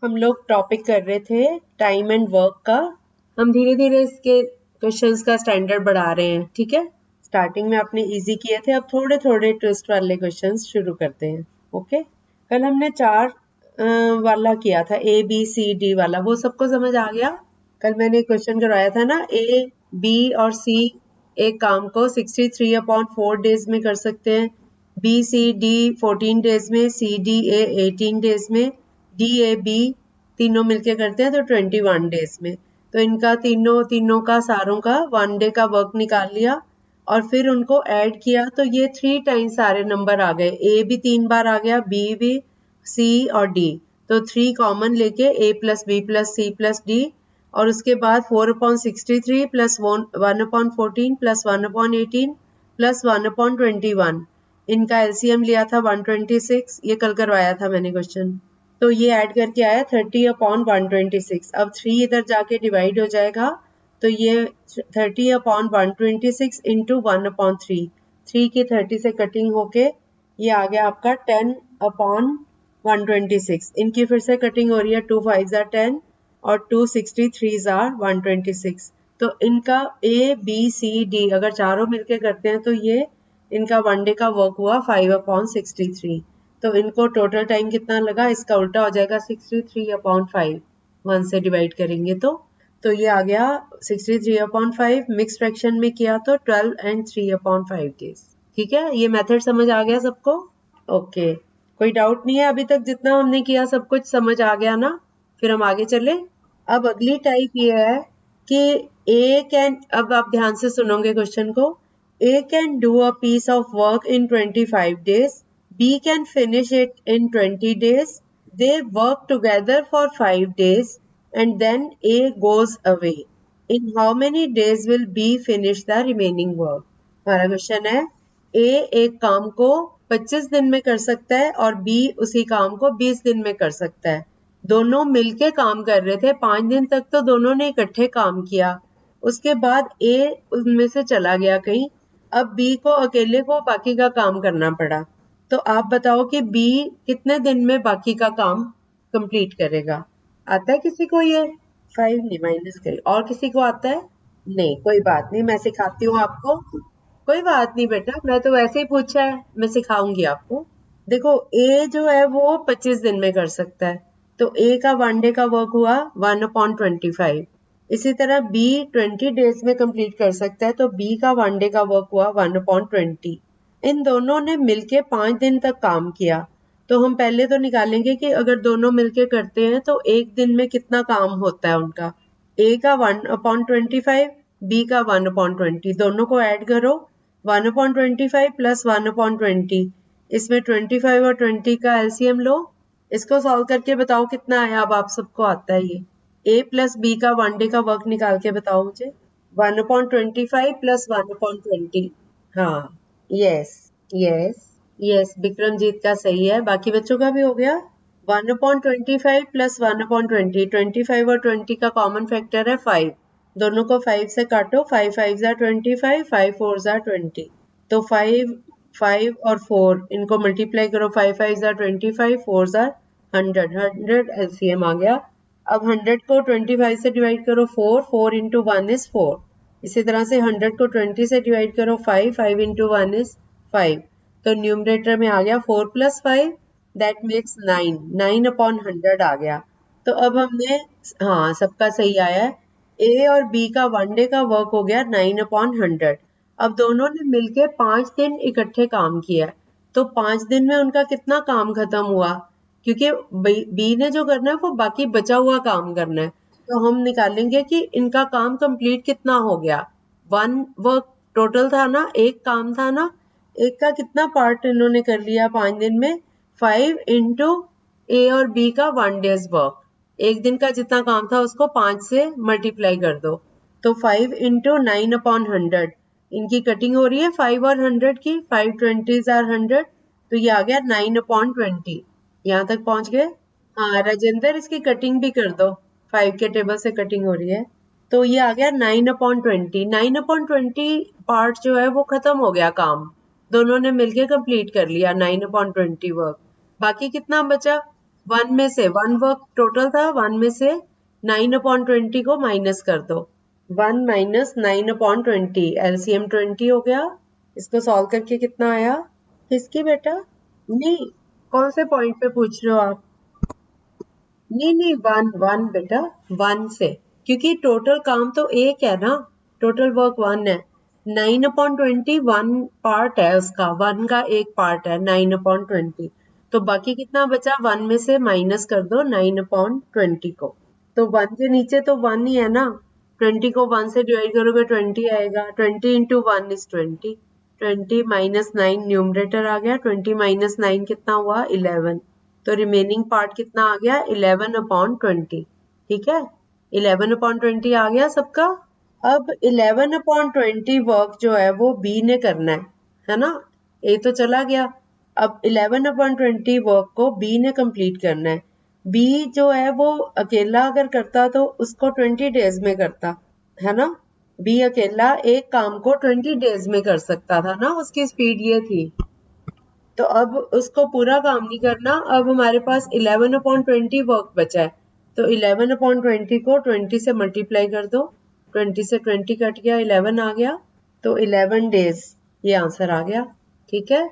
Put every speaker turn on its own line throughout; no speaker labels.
हम लोग टॉपिक कर रहे थे टाइम एंड वर्क का। हम धीरे धीरे इसके क्वेश्चंस का स्टैंडर्ड बढ़ा रहे हैं, ठीक है। स्टार्टिंग में आपने इजी किए थे, अब थोड़े थोड़े ट्विस्ट वाले क्वेश्चंस शुरू करते हैं। ओके, कल हमने 4 वाला किया था, A B C D वाला, वो सबको समझ आ गया। कल मैंने क्वेश्चन करवाया था ना, A B और C एक काम को 63/4 डेज में कर सकते हैं, B C D 14 डेज में, C D A 18 डेज में, D A B तीनों मिलके करते हैं तो 21 डेज में। तो इनका तीनों का सारों का 1 डे का वर्क निकाल लिया और फिर उनको ऐड किया तो ये 3 टाइम्स सारे नंबर आ गए। A भी 3 बार आ गया, B भी, C और D। तो 3 कॉमन लेके A plus B plus C plus D और उसके बाद 4/63 प्लस 1/14 प्लस 1/18 प्लस 1/21। इनका एलसीएम लिया था 126, ये कल करवाया था मैंने क्वेश्चन। तो ये ऐड करके आया 30/126। अब 3 इधर जाके डिवाइड हो जाएगा तो ये 30/126 इंटू 1/3। 3 की 30 से कटिंग होके ये आ गया आपका 10/126। इनकी फिर से कटिंग हो रही है, 2 5 are 10 और 2 63 are 126। तो इनका A B C D अगर चारों मिलके करते हैं तो ये इनका 1 डे का वर्क हुआ 5/63। तो इनको टोटल टाइम कितना लगा, इसका उल्टा हो जाएगा 63/5, 1 से डिवाइड करेंगे तो ये आ गया 63/5। मिक्स फ्रैक्शन में किया तो 12 and 3/5 डेज। ठीक है, ये मेथड समझ आ गया सबको? ओके, कोई डाउट नहीं है अभी तक? जितना हमने किया सब कुछ समझ आ गया ना? फिर हम आगे चले। अब अगली टाइप ये है कि A कैन, अब आप ध्यान से सुनोगे क्वेश्चन को। A can do a piece of work in 25 days. B can finish it in 20 days. They work together for 5 days and then A goes away. In how many days will B finish the remaining work? हमारा question है, A एक काम को 25 दिन में कर सकता है और B उसी काम को 20 दिन में कर सकता है। दोनों मिलके काम कर रहे थे, 5 दिन तक तो दोनों ने इकट्ठे काम किया। उसके बाद A उनमें से चला गया कहीं, अब B को अकेले को बाकी का काम करना पड़ा। तो आप बताओ कि B कितने दिन में बाकी का काम कंप्लीट करेगा? आता है किसी को ये? 5 नहीं, माइनस करिए। और किसी को आता है? नहीं, कोई बात नहीं, मैं सिखाती हूँ आपको। कोई बात नहीं बेटा, मैं तो वैसे ही पूछा है, मैं सिखाऊंगी आपको। देखो, A जो है वो 25 दिन में कर सकता है, तो A का 1 डे का वर्क हुआ 1/25। इसी तरह B 20 डेज में कंप्लीट कर सकता है, तो B का 1 डे का वर्क हुआ 1/20। इन दोनों ने मिलके 5 दिन तक काम किया। तो हम पहले तो निकालेंगे कि अगर दोनों मिलके करते हैं तो एक दिन में कितना काम होता है उनका। A का 1/25, B का 1/20, दोनों को ऐड करो। 1/25 प्लस 1/20, इसमें 25 और 20 का एलसीएम लो। इसको सॉल्व करके बताओ कितना आया। अब आप सबको आता है ये। A प्लस B का 1 डे का वर्क निकाल के बताओ मुझे। 1/25 प्लस 1/20। हाँ, यस यस यस, विक्रमजीत का सही है, बाकी बच्चों का भी हो गया। 1/25 प्लस 1/20, 25 और 20 का कॉमन फैक्टर है 5। दोनों को 5 से काटो, 5 5 are 25, 5 4 are 20। तो 5 5 और 4 इनको मल्टीप्लाई करो, 5 5 are 25, 4 are 100, 100 एलसीएम आ गया। अब 100 को 25 से डिवाइड करो, 4 4 इंटू 1 इज 4। इसी तरह से 100 को 20 से डिवाइड करो, 5 5 इंटू 1 इज 5। तो न्यूमरेटर में आ गया 4 प्लस 5, दैट मेक्स 9, 9/100 आ गया। तो अब हमने, हाँ सबका सही आया है। A और B का 1 डे का वर्क हो गया 9/100। अब दोनों ने मिलके 5 दिन इकट्ठे काम किया, तो 5 दिन में उनका कितना काम खत्म हुआ? क्योंकि B ने जो करना है वो बाकी बचा हुआ काम करना है, तो हम निकालेंगे कि इनका काम कंप्लीट कितना हो गया। 1 वर्क टोटल था ना, एक काम था ना, एक का कितना पार्ट इन्होंने कर लिया 5 दिन में? 5 इंटू A और B का 1 डेज वर्क। एक दिन का जितना काम था उसको 5 से मल्टीप्लाई कर दो, तो 5 इंटू 9/100। इनकी कटिंग हो रही है 5 और 100 की, 5 20s are 100, तो ये आ गया 9/20। यहाँ तक पहुंच गए? हाँ राजेंद्र, इसकी कटिंग भी कर दो, 5 के टेबल से कटिंग हो रही है। तो ये आ गया 9/20। 9/20 पार्ट जो है वो खत्म हो गया काम, दोनों ने मिलके कंप्लीट कर लिया 9/20 वर्क। बाकी कितना बचा? 1 में से 1 वर्क टोटल था, 1 में से 9/20 को माइनस कर दो। 1 माइनस 9/20, एलसीएम 20 हो गया। इसको सॉल्व करके कितना आया? किसकी बेटा? नहीं, कौन से पॉइंट पे पूछ रहे हो आप? नहीं, 1 बेटा, 1 से, क्योंकि टोटल काम तो एक है ना, टोटल वर्क 1 है। 9/20 1 पार्ट है उसका, 1 का एक पार्ट है 9/20। तो बाकी कितना बचा? 1 में से माइनस कर दो 9/20 को। तो 1 के नीचे तो 1 ही है ना, 20 को 1 से डिवाइड करोगे 20 आएगा। 20 इंटू 1 इज 20। 20 माइनस 9 न्यूमरेटर आ गया, 20 माइनस 9 कितना हुआ? 11। तो रिमेनिंग पार्ट कितना आ गया? 11/20। ठीक है, 11/20 आ गया सबका। अब 11/20 वर्क जो है वो बी ने करना है ना? ए तो चला गया। अब 11/20 वर्क को बी ने कंप्लीट करना है। बी जो है वो अकेला अगर करता तो उसको 20 डेज में करता, है ना? बी अकेला एक काम को 20 डेज में कर सकता था ना, उसकी स्पीड ये थी। तो अब उसको पूरा काम नहीं करना। अब हमारे पास 11/20 वर्क बचा है, तो 11/20 को 20 से मल्टीप्लाई कर दो। 20 से 20 कट गया, 11 आ गया। तो 11 डेज ये आंसर आ गया। ठीक है,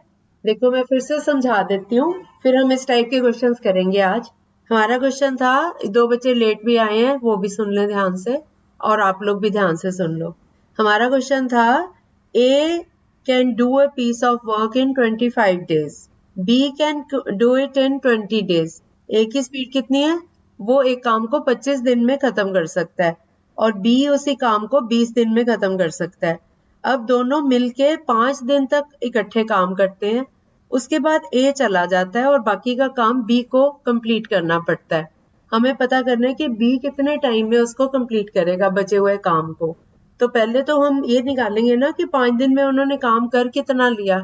देखो मैं फिर से समझा देती हूँ, फिर हम इस टाइप के क्वेश्चंस करेंगे आज। हमारा क्वेश्चन था, 2 बच्चे लेट भी आए हैं, वो भी सुन लें ध्यान से, और आप लोग भी ध्यान से सुन लो। हमारा क्वेश्चन था, ए can do a piece of work in 25 days. B can do it in 20 days. A की स्पीड कितनी है? वो एक काम को 25 दिन में खत्म कर सकता है, और B उसी काम को 20 दिन में खत्म कर सकता है। अब दोनों मिलके 5 दिन तक इकट्ठे काम करते हैं। उसके बाद A चला जाता है और बाकी का काम B को कंप्लीट करना पड़ता है। हमें पता करना है कि B कितने टाइम में उसको कंप्लीट करेगा बचे हुए काम को। तो पहले तो हम ये निकालेंगे ना कि 5 दिन में उन्होंने काम कर कितना लिया,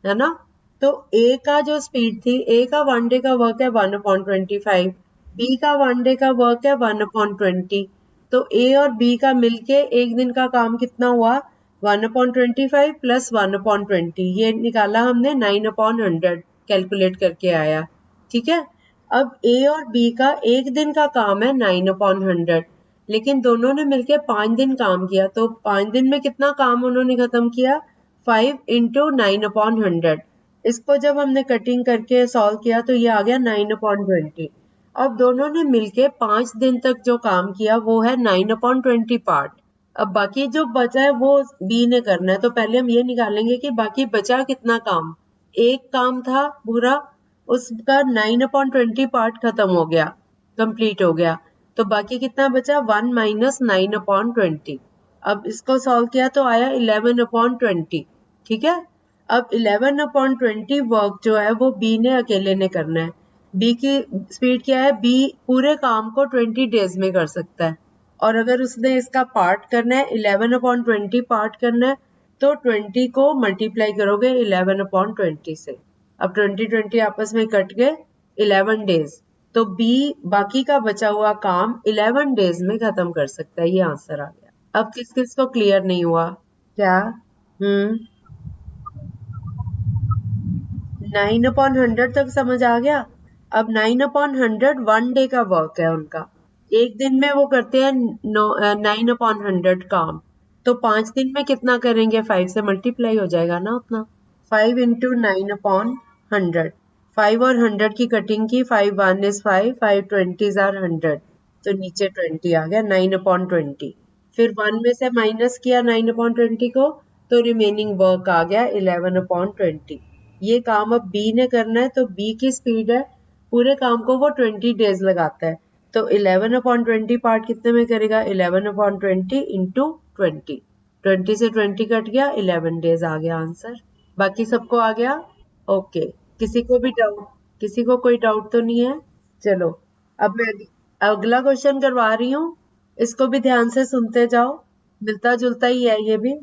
है ना? तो ए का जो स्पीड थी, ए का 1 डे का वर्क है 1/25, बी का 1 डे का वर्क है 1/20। तो ए और बी का मिलके एक दिन का काम कितना हुआ? 1/25 प्लस 1/20, ये निकाला हमने 9/100 कैलकुलेट करके आया। ठीक है, अब ए और बी का एक दिन का काम है 9/100, लेकिन दोनों ने मिलकर 5 दिन काम किया। तो 5 दिन में कितना काम उन्होंने खत्म किया? 5 इंटू 9/100। इसको जब हमने कटिंग करके सॉल्व किया तो ये आ गया 9/20। अब दोनों ने मिलके 5 दिन तक जो काम किया वो है 9/20 पार्ट। अब बाकी जो बचा है वो बी ने करना है, तो पहले हम ये निकालेंगे कि बाकी बचा कितना काम। एक काम था पूरा, उसका 9/20 पार्ट खत्म हो गया, कंप्लीट हो गया। तो बाकी कितना बचा? 1 माइनस 9/20। अब इसको सॉल्व किया तो आया 11/20। ठीक है, अब 11/20 वर्क जो है वो बी ने अकेले ने करना है। बी की स्पीड क्या है? बी पूरे काम को 20 डेज में कर सकता है, और अगर उसने इसका पार्ट करना है, 11/20 पार्ट करना है, तो 20 को मल्टीप्लाई करोगे 11/20 से। अब 20 आपस में कट गए, 11 डेज। तो बी बाकी का बचा हुआ काम 11 डेज में खत्म कर सकता है। ये आंसर आ गया। अब किस किस को क्लियर नहीं हुआ? क्या? 9/100 तक समझ आ गया? अब 9/100 1 डे का वर्क है उनका। एक दिन में वो करते हैं 9/100 काम। तो 5 दिन में कितना करेंगे? 5 से मल्टीप्लाई हो जाएगा ना अपना। 5 इंटू 9/100। 5 और 100 की कटिंग की, 5 1 इज 5, 5 20s are 100। तो नीचे 20 आ गया 9/20। फिर 1 में से माइनस किया 9/20 को, तो रिमेनिंग वर्क आ गया 11/20। ये काम अब बी ने करना है, तो बी की स्पीड है, पूरे काम को वो 20 डेज लगाता है। तो 11/20 पार्ट कितने में करेगा? 11/20 इंटू 20। 20 से 20 कट गया, 11 डेज आ गया आंसर। बाकी सबको आ गया? ओके। किसी को भी डाउट? किसी को कोई डाउट तो नहीं है? चलो, अब मैं अगला क्वेश्चन करवा रही हूँ, इसको भी ध्यान से सुनते जाओ। मिलता जुलता ही है ये भी,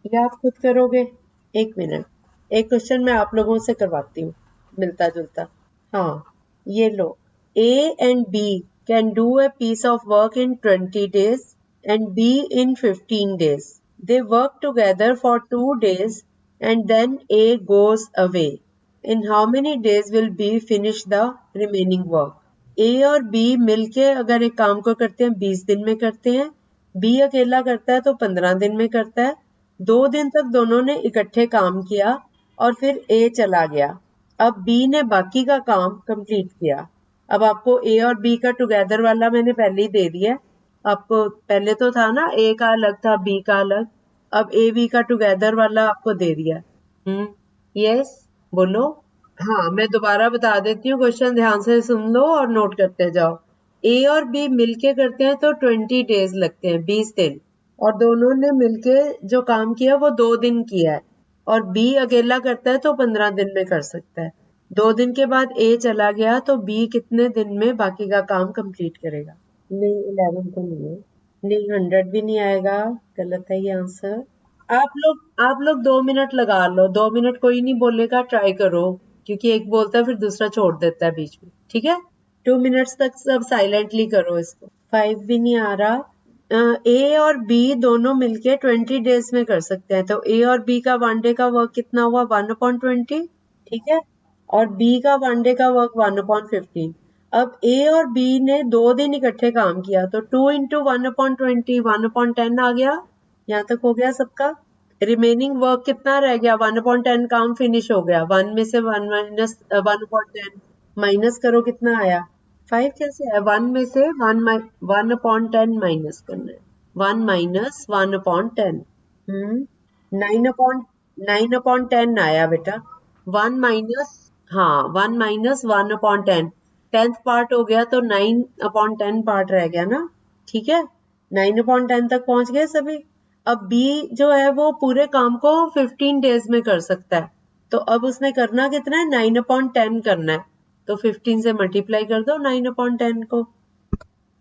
या आप खुद करोगे? एक मिनट, एक क्वेश्चन मैं आप लोगों से करवाती हूँ मिलता जुलता। हाँ, ये लो। A and B can do a piece of work in 20 days and B in 15 days. They work together for 2 days and then A goes away. In how many days will B finish the remaining work? ए और B मिलके अगर एक काम को करते हैं 20 दिन में करते हैं, बी अकेला करता है तो 15 दिन में करता है। 2 दिन तक दोनों ने इकट्ठे काम किया और फिर ए चला गया। अब बी ने बाकी का काम कंप्लीट किया। अब आपको ए और बी का टुगेदर वाला मैंने पहले ही दे दिया है। आपको पहले तो था ना, ए का अलग था, बी का अलग। अब ए बी का टुगेदर वाला आपको दे दिया। यस, बोलो। हाँ, मैं दोबारा बता देती हूँ, क्वेश्चन ध्यान से सुन लो और नोट करते जाओ। ए और बी मिलके करते हैं तो 20 डेज लगते हैं, 20 दिन। और दोनों ने मिलके जो काम किया वो 2 दिन किया है। और बी अकेला करता है तो 15 दिन में कर सकता है। 2 दिन के बाद ए चला गया तो बी कितने दिन में बाकी का काम कंप्लीट करेगा? नहीं, 11 तो नहीं है। नहीं, 100 भी नहीं आएगा, गलत है ये आंसर। आप लोग 2 मिनट लगा लो, 2 मिनट कोई नहीं बोलेगा, ट्राई करो। क्योंकि एक बोलता है फिर दूसरा छोड़ देता है बीच में, ठीक है? 2 मिनट्स तक सब साइलेंटली करो इसको। 5 भी नहीं आ रहा। ए और बी दोनों मिलके 20 डेज में कर सकते हैं, तो ए और बी का 1 डे का वर्क कितना हुआ? 1/20, ठीक है? और बी का 1 डे का वर्क 1/15। अब ए और बी ने 2 दिन इकट्ठे काम किया तो 2 इंटू 1/20 1/10 आ गया। यहाँ तक हो गया सबका। रिमेनिंग वर्क कितना रह गया? 1/10 काम फिनिश हो गया। 1 में से 1 माइनस 1/10 माइनस करो, कितना आया? 5 कैसे है? 1 में से 1/10 माइनस करना है। 1 माइनस 1/10। 9/10 आया बेटा। 1 माइनस, हाँ, 1 माइनस 1/10। 10th पार्ट हो गया तो 9/10 पार्ट रह गया ना, ठीक है? 9/10 तक पहुंच गए सभी। अब बी जो है वो पूरे काम को 15 डेज में कर सकता है। तो अब उसने करना कितना है? 9/10 करना है। तो 15 से मल्टीप्लाई कर दो 9/10 को।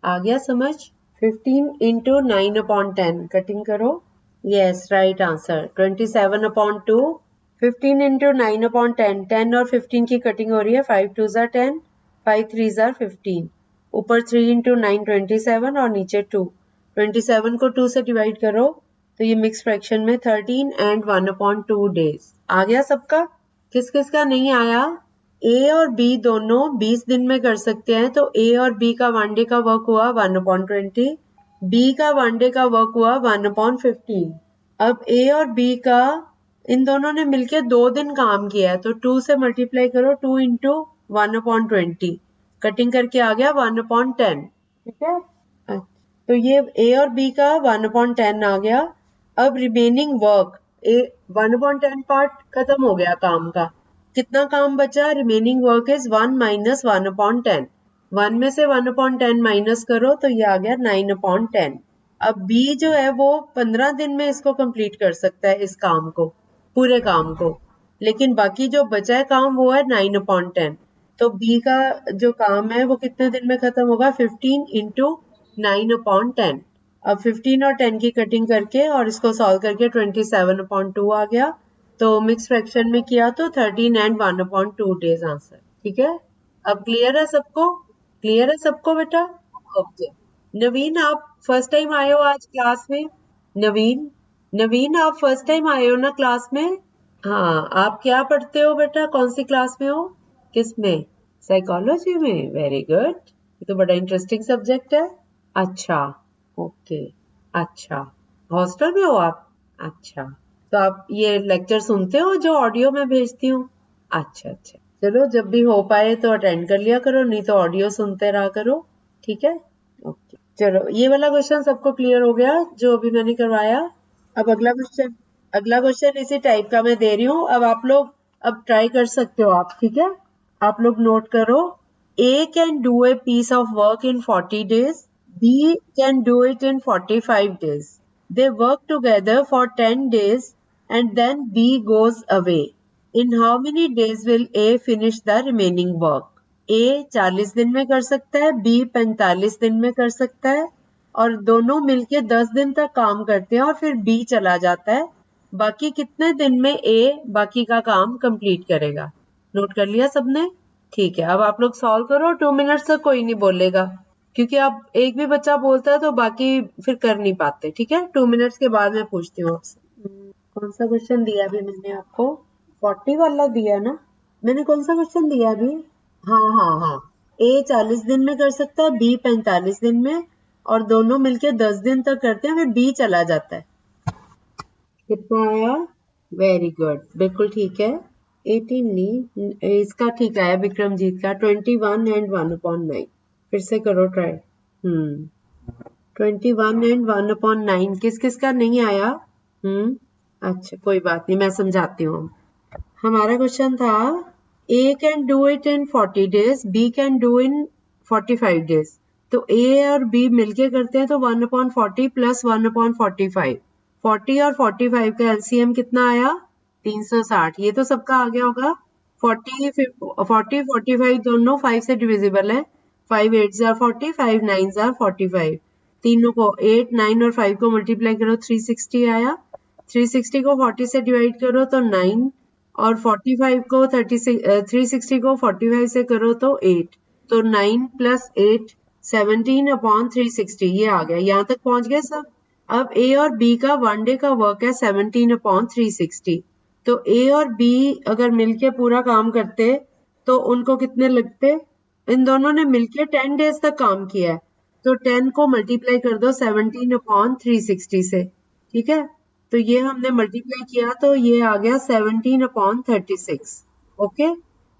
आ गया समझ? 15 इंटू 9/10 कटिंग करो। Yes, right answer 27/2। 15 इंटू 9/10, 10 और 15 की कटिंग हो रही है। 5 2 ज़ा 10, 5 3 ज़ा 15। ऊपर 3 इंटू 9 27 और नीचे 2। 27 को 2 से डिवाइड करो तो ये मिक्स फ्रैक्शन में 13 एंड 1/2 डेज। आ गया सबका? किस किस का नहीं आया? ए और बी दोनों 20 दिन में कर सकते हैं, तो ए और बी का 1 डे का वर्क हुआ 1/20, बी का 1 डे का वर्क हुआ 1/15। अब ए और बी का इन दोनों ने मिलके 2 दिन काम किया है, तो 2 से मल्टीप्लाई करो, 2 इंटू 1/20 कटिंग करके आ गया 1/10, ठीक है? तो ये ए और बी का 1/10 आ गया। अब रिमेनिंग वर्क, 1/10 पार्ट खत्म हो गया काम का। कितना काम बचा? Remaining work is 1 minus 1/10। 1 में से 1/10 माइनस करो तो ये आ गया 9/10। अब बी जो है वो 15 दिन में इसको कंप्लीट कर सकता है, इस काम को, पूरे काम को। लेकिन बाकी जो बचा है काम वो है 9/10। तो बी का जो काम है वो कितने दिन में खत्म होगा? 15 इंटू 9/10। अब 15 और 10 की कटिंग करके और इसको सॉल्व करके 27/2 आ गया। तो मिक्स फ्रैक्शन में किया तो 13 एंड 1/2 डेज आंसर, ठीक है? अब क्लियर है सबको? क्लियर है सबको बेटा? ओके। नवीन, आप फर्स्ट टाइम आए हो आज क्लास में? नवीन, नवीन आप फर्स्ट टाइम आए हो ना क्लास में? हाँ, आप क्या पढ़ते हो बेटा? कौन सी क्लास में हो? किस में? साइकोलॉजी में? वेरी गुड, ये तो बड़ा इंटरेस्टिंग सब्जेक्ट है। अच्छा, ओके, अच्छा। हॉस्टल में हो आप? अच्छा, तो आप ये लेक्चर सुनते हो जो ऑडियो में भेजती हूँ? अच्छा अच्छा, चलो जब भी हो पाए तो अटेंड कर लिया करो, नहीं तो ऑडियो सुनते रहा करो, ठीक है? ओके, चलो ये वाला क्वेश्चन सबको क्लियर हो गया जो अभी मैंने करवाया? अब अगला क्वेश्चन इसी टाइप का मैं दे रही हूँ। अब आप लोग अब ट्राई कर सकते हो आप, ठीक है? आप लोग नोट करो। A can do a piece of work in 40 days. B can do it in 45 days. They work together for 10 days and then B goes away. In how many days will A finish the remaining work? A 40 दिन में कर सकता है, B 45 दिन में कर सकता है, और दोनों मिलके 10 दिन तक काम करते हैं और फिर B चला जाता है। बाकी कितने दिन में A बाकी का काम कंप्लीट करेगा? नोट कर लिया सबने? ठीक है, अब आप लोग सॉल्व करो। 2 मिनट्स तक कोई नहीं बोलेगा, क्योंकि अब एक भी बच्चा बोलता है तो बाकी फिर कर नहीं पाते, ठीक है? 2 मिनट्स के बाद मैं पूछती हूँ आपसे। कौन सा क्वेश्चन दिया अभी मैंने आपको? 40 वाला दिया ना मैंने? कौन सा क्वेश्चन दिया अभी? हाँ हाँ हाँ, ए 40 दिन में कर सकता है, बी 45 दिन में, और दोनों मिलके 10 दिन तक करते हैं, फिर बी चला जाता है। कितना आया? वेरी गुड, बिल्कुल ठीक है। 18 नहीं, इसका ठीक आया विक्रमजीत का, 21 एंड 1/9। फिर से करो ट्राई। 21 एंड 1/9 किस किस का नहीं आया? अच्छा कोई बात नहीं, मैं समझाती हूँ। हमारा क्वेश्चन था A can do it in 40 days, B can do in 45 days. तो A और B मिलके करते हैं तो 1/40 प्लस 1/45। 40 और 45 का एलसीएम कितना आया? 360। ये तो सबका आ गया होगा। 45 दोनों 5 से डिविजिबल है। 5 8 जार 40, 5 9 जार 45। तीनों को 8 9 और 5 को मल्टीप्लाई करो, 360 आया। 360 को 40 से डिवाइड करो तो 9, और 45 को 360 को 45 से करो तो 8, तो 9 प्लस 8 17/360। ये आ गया, यहाँ तक पहुंच गए सब। अब ए और बी का 1 डे का वर्क है 17/360। तो ए और बी अगर मिलके पूरा काम करते तो उनको कितने लगते? इन दोनों ने मिलके 10 डेज तक काम किया है, तो 10 को मल्टीप्लाई कर दो 17/360 से, ठीक है। तो ये हमने मल्टीप्लाई किया तो ये आ गया 17/36। ओके,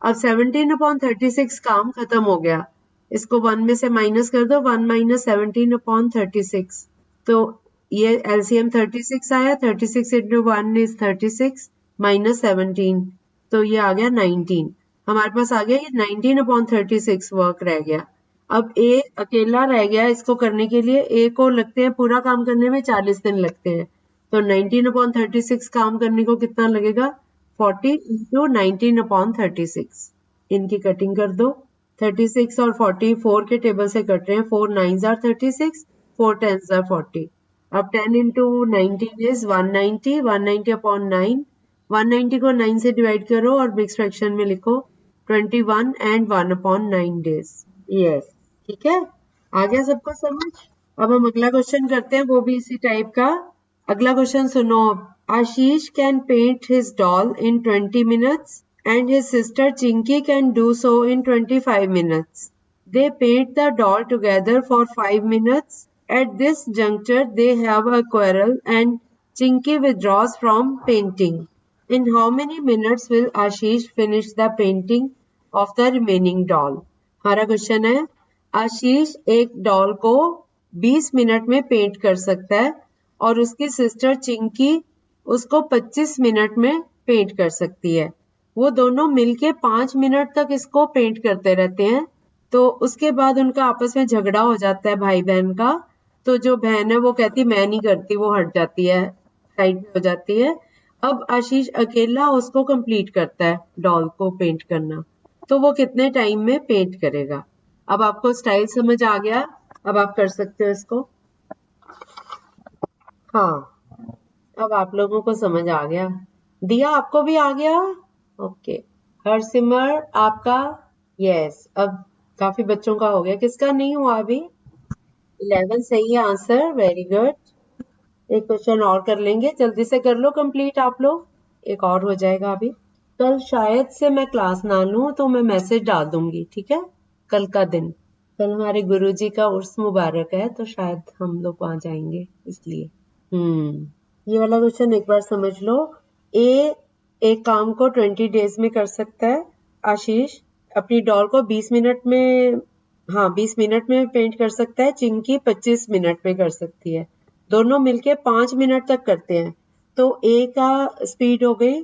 अब 17/36 काम खत्म हो गया। इसको 1 में से माइनस कर दो, 1 माइनस 17/36। तो ये एलसीएम 36 आया। 36 इंटू 1 इज 36 माइनस 17, तो ये आ गया 19। हमारे पास आ गया ये 19/36 वर्क रह गया। अब ए अकेला रह गया, इसको करने के लिए ए को लगते हैं पूरा काम करने में 40 दिन लगते हैं। तो 19/36 काम करने को कितना लगेगा? 40 इंटू 19/36। इनकी कटिंग कर दो। 36 और 44 के टेबल से कट रहे हैं। 4 9 आर 36, 4 10 आर 40। अब 10 इंटू 19 इज 190, 190/9। 190 को 9 से डिवाइड करो और मिक्स फ्रैक्शन में लिखो 21 एंड 1/9 डेज। यस, ठीक है, आ गया सबको समझ। अब हम अगला क्वेश्चन करते हैं, वो भी इसी टाइप का। अगला क्वेश्चन सुनो। Ashish can paint his doll in 20 minutes and his sister Chinki can do so in 25 minutes. They paint the doll together for 5 minutes. At this juncture, they have a quarrel and Chinky withdraws from painting. In how many minutes will Ashish finish the painting of the remaining doll? हमारा question है, आशीष एक doll को 20 minute में paint कर सकता है और उसकी सिस्टर चिंकी उसको 25 मिनट में पेंट कर सकती है। वो दोनों मिलके 5 मिनट तक इसको पेंट करते रहते हैं। तो उसके बाद उनका आपस में झगड़ा हो जाता है भाई बहन का। तो जो बहन है वो कहती मैं नहीं करती, वो हट जाती है, साइड हो जाती है। अब आशीष अकेला उसको कंप्लीट करता है डॉल को पेंट करना। तो वो कितने टाइम में पेंट करेगा? अब आपको स्टाइल समझ आ गया, अब आप कर सकते हो इसको। हाँ, अब आप लोगों को समझ आ गया। दिया आपको भी आ गया? ओके। हरसिमर आपका? यस। अब काफी बच्चों का हो गया, किसका नहीं हुआ अभी? 11 सही है आंसर, वेरी गुड। एक क्वेश्चन और कर लेंगे, जल्दी से कर लो कंप्लीट आप लोग, एक और हो जाएगा अभी। कल शायद से मैं क्लास ना लूं तो मैं मैसेज डाल दूंगी, ठीक है? कल का दिन, कल हमारे गुरुजी का उर्स मुबारक है तो शायद हम लोग वहां जाएंगे, इसलिए। ये वाला क्वेश्चन एक बार समझ लो। ए एक काम को 20 डेज में कर सकता है। आशीष अपनी डॉल को 20 मिनट में 20 मिनट में पेंट कर सकता है। चिंकी 25 मिनट में कर सकती है। दोनों मिलके 5 मिनट तक करते हैं। तो ए का स्पीड हो गई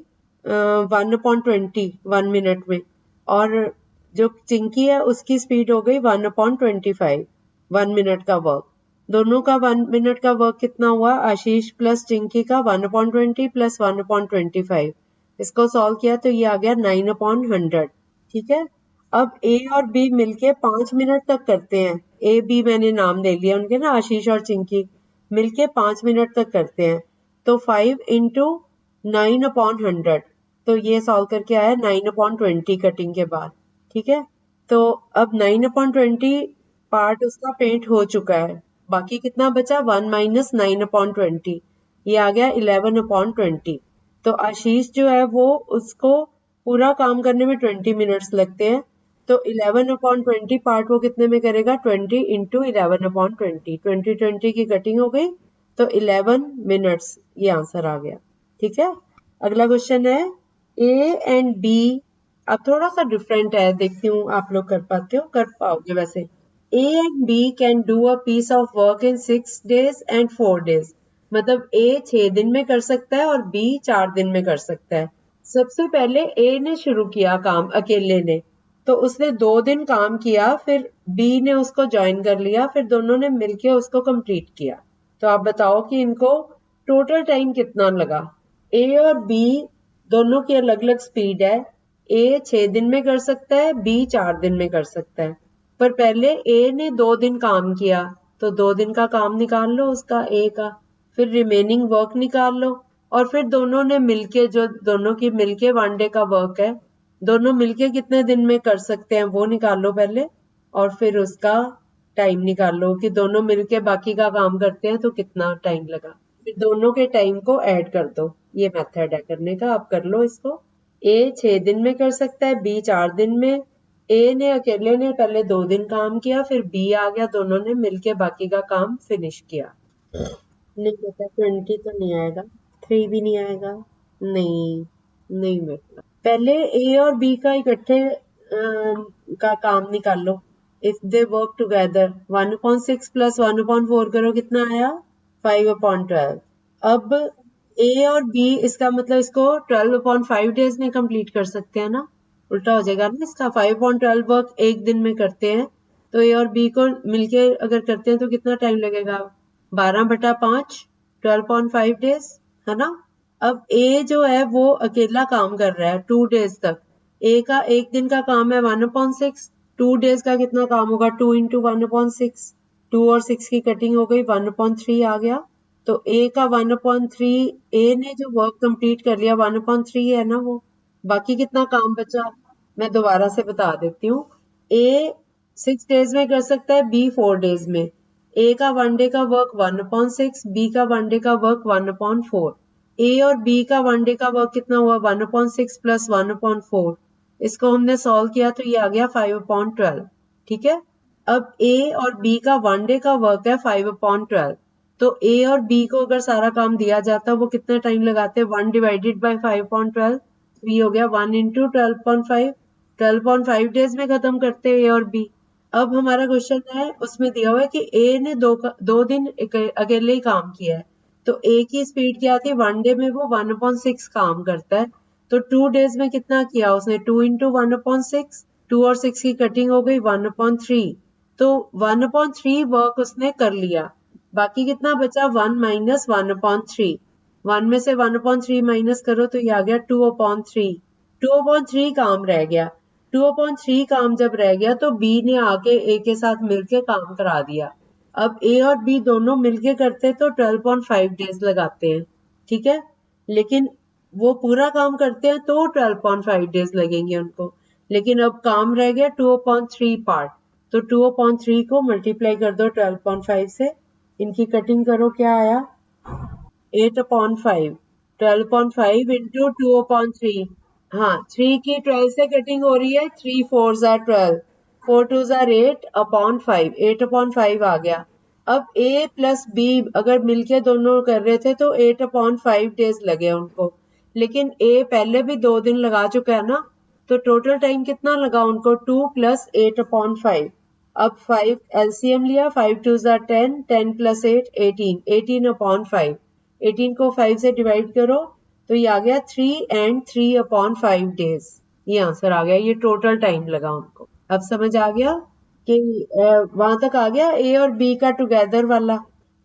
1/20 1 मिनट में, और जो चिंकी है उसकी स्पीड हो गई 1/25 1 मिनट का वर्क। दोनों का 1 मिनट का वर्क कितना हुआ? आशीष प्लस चिंकी का 1/20 प्लस 1/25। इसको सॉल्व किया तो ये आ गया 9/100, ठीक है। अब ए और बी मिलके 5 मिनट तक करते हैं। ए बी मैंने नाम दे लिया उनके ना, आशीष और चिंकी मिलके 5 मिनट तक करते हैं। तो 5 इंटू 9/100, तो ये सॉल्व करके आया 9/20 कटिंग के बाद, ठीक है। तो अब 9/20 पार्ट उसका पेंट हो चुका है, बाकी कितना बचा? 1 माइनस 9/20, ये आ गया 11/20। तो आशीष जो है वो उसको पूरा काम करने में 20 मिनट्स लगते हैं। तो तो 11/20 पार्ट वो कितने में करेगा? 20 इंटू 11/20। 20 की कटिंग हो गई तो 11 मिनट्स, ये आंसर आ गया। ठीक है, अगला क्वेश्चन है ए एंड बी। अब थोड़ा सा डिफरेंट है, देखती हूँ आप लोग कर पाते हो, कर पाओगे वैसे। A and B can do a piece of work in 6 days and 4 days। मतलब ए 6 दिन में कर सकता है और बी 4 दिन में कर सकता है। सबसे पहले ए ने शुरू किया काम अकेले ने, तो उसने 2 दिन काम किया, फिर बी ने उसको ज्वाइन कर लिया, फिर दोनों ने मिलके उसको कंप्लीट किया। तो आप बताओ कि इनको टोटल टाइम कितना लगा? ए और बी दोनों की अलग अलग स्पीड है। ए 6 दिन में कर सकता है, बी 4 दिन में कर सकता है। पर पहले ए ने 2 दिन काम किया, तो 2 दिन का काम निकाल लो उसका, ए का, फिर रिमेनिंग वर्क निकाल लो, और फिर दोनों ने मिलके, जो दोनों की मिलके 1 डे का वर्क है, दोनों मिलके कितने दिन में कर सकते हैं वो निकाल लो पहले, और फिर उसका टाइम निकाल लो कि दोनों मिलके बाकी का काम करते हैं तो कितना टाइम लगा। फिर दोनों के टाइम को ऐड कर दो। ये मेथड है करने का, आप कर लो इसको। ए 6 दिन में कर सकता है, बी 4 दिन में। ए ने अकेले ने पहले 2 दिन काम किया, फिर बी आ गया, दोनों ने मिलके बाकी का काम फिनिश किया। नहीं पता, 20 तो नहीं आएगा, 3 भी नहीं आएगा, नहीं, नहीं बेटा। पहले ए और बी का इकट्ठे का काम निकाल लो। If they work together, 1/6 plus 1/4 करो, कितना आया? 5/12। अब ए और बी, इसका मतलब इसको 12/5 डेज में कंप्लीट कर सकते हैं ना, उल्टा हो जाएगा ना इसका। 5/12 वर्क एक दिन में करते हैं, तो ए और बी को मिलके अगर करते हैं तो कितना टाइम लगेगा? 12/5, 12.5 डेज, है ना। अब ए जो है वो अकेला काम कर रहा है 2 डेज तक। ए का एक दिन का काम है 1/6, 2 डेज का कितना काम होगा? 2 इंटू 1/6, 2 और 6 की कटिंग हो गई, 1/3 आ गया। तो ए का 1/3, ए ने जो वर्क कंप्लीट कर लिया 1/3 है ना वो। बाकी कितना काम बचा? मैं दोबारा से बता देती हूँ। ए 6 डेज में कर सकता है, बी 4 डेज में। ए का 1 डे का वर्क 1/6, बी का 1 डे का वर्क 1/4। ए और बी का 1 डे का वर्क कितना हुआ? 1/6 प्लस 1/4। इसको हमने सॉल्व किया तो ये आ गया 5/12। ठीक है, अब ए और बी का 1 डे का वर्क है 5/12, तो ए और बी को अगर सारा काम दिया जाता वो कितना टाइम लगाते? 1 डिवाइडेड बाई 5/12, बी हो गया 1 इंटू 12.5। 12.5 डेज में खत्म करते हैं ए और बी। अब हमारा क्वेश्चन है, उसमें दिया हुआ है कि ए ने 2 दिन अकेले ही काम किया है, तो ए की स्पीड क्या थी? 1 डे में वो 1/6 काम करता है, तो 2 डेज में कितना किया उसने? 2 इंटू 1/6, 2 और 6 की कटिंग हो गई 1/3, तो 1/3 वर्क उसने कर लिया। बाकी कितना बचा? 1 माइनस 1/3। 1 में से 1/3 माइनस करो तो ये आ गया 2/3। 2/3 काम रह गया। 2/3 काम जब रह गया तो बी ने आके ए के साथ मिलके काम करा दिया। अब ए और बी दोनों मिलके करते तो 12.5 डेज लगाते हैं, ठीक है, लेकिन वो पूरा काम करते हैं तो 12.5 डेज लगेंगे उनको। लेकिन अब काम रह गया 2/3 पार्ट, तो 2/3 को मल्टीप्लाई कर दो 12.5 से, इनकी कटिंग करो, क्या आया? 8/5। 12.5 इंटू 2/3। हाँ, 3 की 12 से कटिंग हो रही है, 3 4s are 12, 4 2s are 8/5, 8/5 आ गया। अब ए प्लस बी अगर मिलके दोनों कर रहे थे तो 8/5 डेज लगे उनको, लेकिन ए पहले भी 2 दिन लगा चुका है ना, तो टोटल टाइम कितना लगा उनको? 2 प्लस 8/5। अब 5 एलसीएम लिया, 5 2s are 10, 10 प्लस 8 18, 18/5। 18 को 5 से डिवाइड करो तो ये आ गया 3 एंड 3/5 डेज। ये आंसर आ गया, ये टोटल टाइम लगा उनको। अब समझ आ गया कि वहां तक आ गया ए और बी का टुगेदर वाला।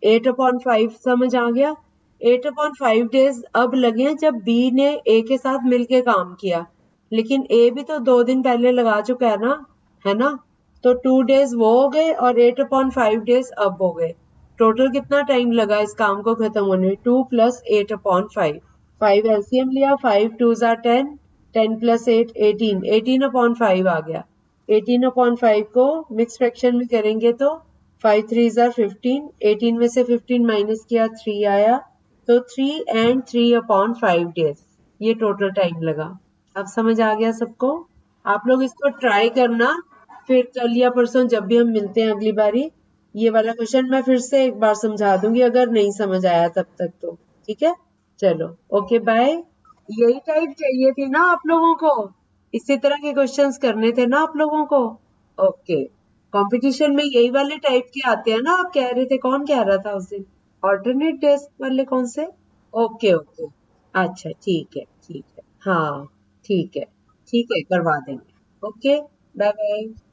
8/5 समझ आ गया। 8/5 डेज अब लगे जब बी ने ए के साथ मिलके काम किया, लेकिन ए भी तो 2 दिन पहले लगा चुका है ना, तो 2 डेज वो हो गए और 8/5 डेज अब हो गए। टोटल कितना टाइम लगा इस काम को खत्म होने में? 2 प्लस 8/5। 5 एलसीएम लिया, 5 2s are 10, 10 प्लस 8 18, 18/5 आ गया। 18/5 को मिक्स फ्रैक्शन में करेंगे तो 5 3s are 15, 18 में से 15 माइनस किया 3 आया, तो 3 एंड 3/5 डेज ये टोटल टाइम लगा। अब समझ आ गया सबको? आप लोग इसको ट्राई करना, फिर कल या परसों जब भी हम मिलते हैं अगली बारी, ये वाला क्वेश्चन मैं फिर से एक बार समझा दूंगी अगर नहीं समझ आया तब तक तो। ठीक है, चलो, ओके बाय। यही टाइप चाहिए थी ना आप लोगों को? इसी तरह के क्वेश्चंस करने थे ना आप लोगों को? ओके, कंपटीशन में यही वाले टाइप के आते हैं ना, आप कह रहे थे, कौन कह रहा था उस दिन? ऑल्टरनेट डेस्क वाले कौन से? ओके ओके, अच्छा ठीक है, ठीक है, हाँ ठीक है, ठीक है, करवा देंगे। Okay, bye bye.